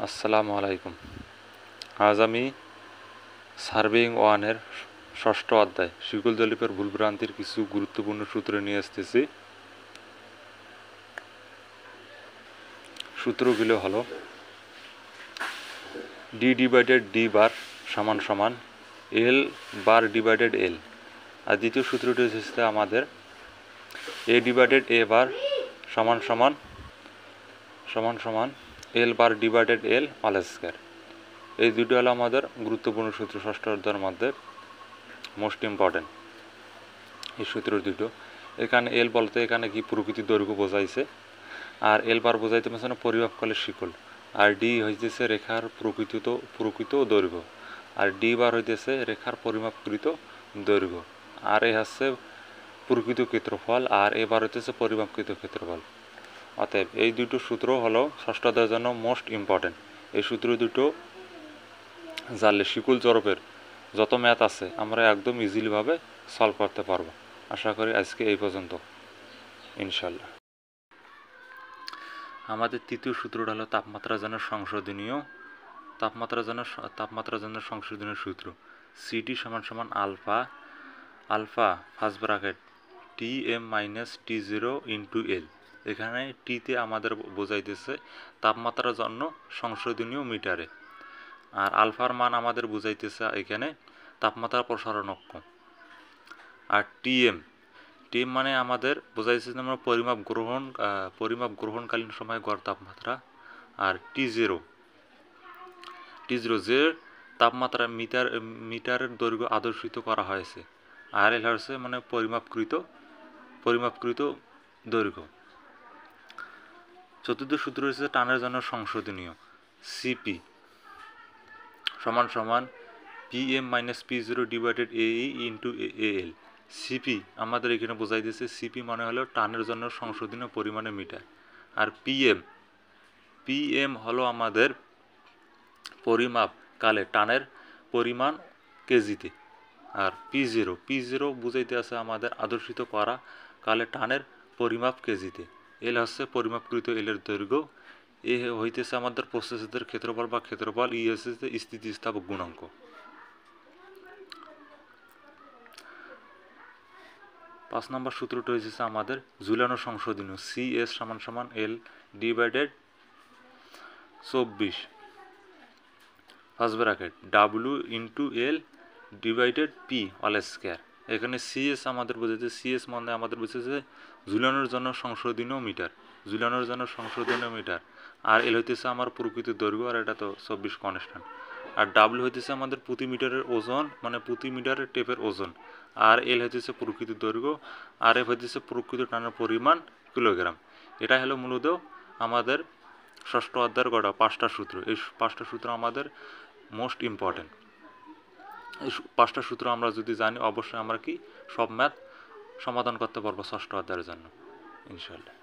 আসসালামু আলাইকুম। আজ আমি সার্ভেইং ওয়ানের ষষ্ঠ অধ্যায় শিকল জরিপের ভুলভ্রান্তির কিছু গুরুত্বপূর্ণ সূত্র নিয়ে আসতেছি। সূত্রগুলো হলো ডি ডিভাইডেড ডি বার সমান সমান এল বার ডিভাইডেড এল। আর দ্বিতীয় সূত্রটি হচ্ছে আমাদের এ ডিভাইডেড এ বার সমান সমান সমান সমান L bar divided L whole square. এই দুটো হলো আমাদের গুরুত্বপূর্ণ সূত্র ষষ্ঠ অধ্যায়ের মধ্যে মোস্ট ইম্পর্টেন্ট এই সূত্র দুটো। এখানে এল বলতে এখানে কি প্রকৃতির দৈর্ঘ্য বোঝাইছে, আর এল বার বোঝাইতে পারছে পরিমাপকালের শিকল, আর ডি হইতেছে রেখার প্রকৃত দৈর্ঘ্য, আর ডি বার হইতেছে রেখার পরিমাপকৃত দৈর্ঘ্য, আর এ হচ্ছে প্রকৃত ক্ষেত্রফল, আর এ বার হইতেছে পরিমাপকৃত ক্ষেত্রফল। অতএব এই দুটো সূত্র হলো ষষ্ঠ অধ্যায়ের জন্য মোস্ট ইম্পর্টেন্ট। এই সূত্র দুটো জানলে শিকল জরিপের যত ম্যাথ আছে আমরা একদম ইজিলিভাবে সলভ করতে পারবো। আশা করি আজকে এই পর্যন্ত, ইনশাল্লাহ। আমাদের তৃতীয় সূত্রটা হলো তাপমাত্রার জন্য সংশোধনীয় সূত্র সিটি সমান সমান alpha first bracket T M minus T zero into L. এখানে টিতে আমাদের বোঝাইতেছে তাপমাত্রার জন্য সংশোধনীয় মিটারে, আর আলফার মান আমাদের বুঝাইতেছে এখানে তাপমাত্রা প্রসারণক্য, আর টিএম মানে আমাদের বোঝাইছে আমরা পরিমাপ গ্রহণকালীন সময় গড় তাপমাত্রা, আর টি জিরো যে তাপমাত্রা মিটারের দৈর্ঘ্য আদর্শিত করা হয়েছে, আর এল হচ্ছে পরিমাপকৃত দৈর্ঘ্য। চতুর্থ সূত্র হচ্ছে টানের জন্য সংশোধনীয় সিপি সমান সমান P M minus P zero divided A into A L. C P আমাদের এখানে বোঝাই দিয়েছে, সিপি মানে হলো টানের জন্য সংশোধনীয় পরিমাণে মিটার, আর পিএম হলো আমাদের পরিমাপকালে টানের পরিমাণ কেজিতে, আর পি জিরো বুঝাইতে আছে আমাদের আদর্শিত করা কালে টানের পরিমাপ কেজিতে। এল হচ্ছে পরিমাপকৃত এলের দৈর্ঘ্য, এ হইতেছে আমাদের প্রস্থচ্ছেদের ক্ষেত্রফল, ই হচ্ছে স্থিতিস্থাপক গুণাঙ্ক। পাঁচ নম্বর সূত্রটা হয়েছে আমাদের ঝুলানো সংশোধনীয় সিএস সমান সমান এল divided 24 first bracket W into L divided P all square. এখানে সিএস আমাদের বোঝাচ্ছে, সিএস মানে আমাদের বোঝাচ্ছে ঝুলানোর জন্য সংশোধনীয় মিটার, আর এল হইতেছে আমার প্রকৃত দৈর্ঘ্য, আর এটা তো 24 কনস্ট্যান্ট, আর ডাব্লিউ হইতেছে আমাদের প্রতি মিটারের ওজন, মানে প্রতি মিটারের টেপের ওজন, আর এল হইতেছে প্রকৃত দৈর্ঘ্য, আর এফ হইতেছে প্রকৃত টানের পরিমাণ কিলোগ্রাম। এটা হলো মূলত আমাদের ষষ্ঠ অধ্যায়ের গড়া পাঁচটা সূত্র। এই পাঁচটা সূত্র আমাদের মোস্ট ইম্পর্টেন্ট। এই পাঁচটা সূত্র আমরা যদি জানি অবশ্যই আমরা সব ম্যাথ সমাধান করতে পারবো ষষ্ঠ অধ্যায়ের জন্য, ইনশাল্লাহ।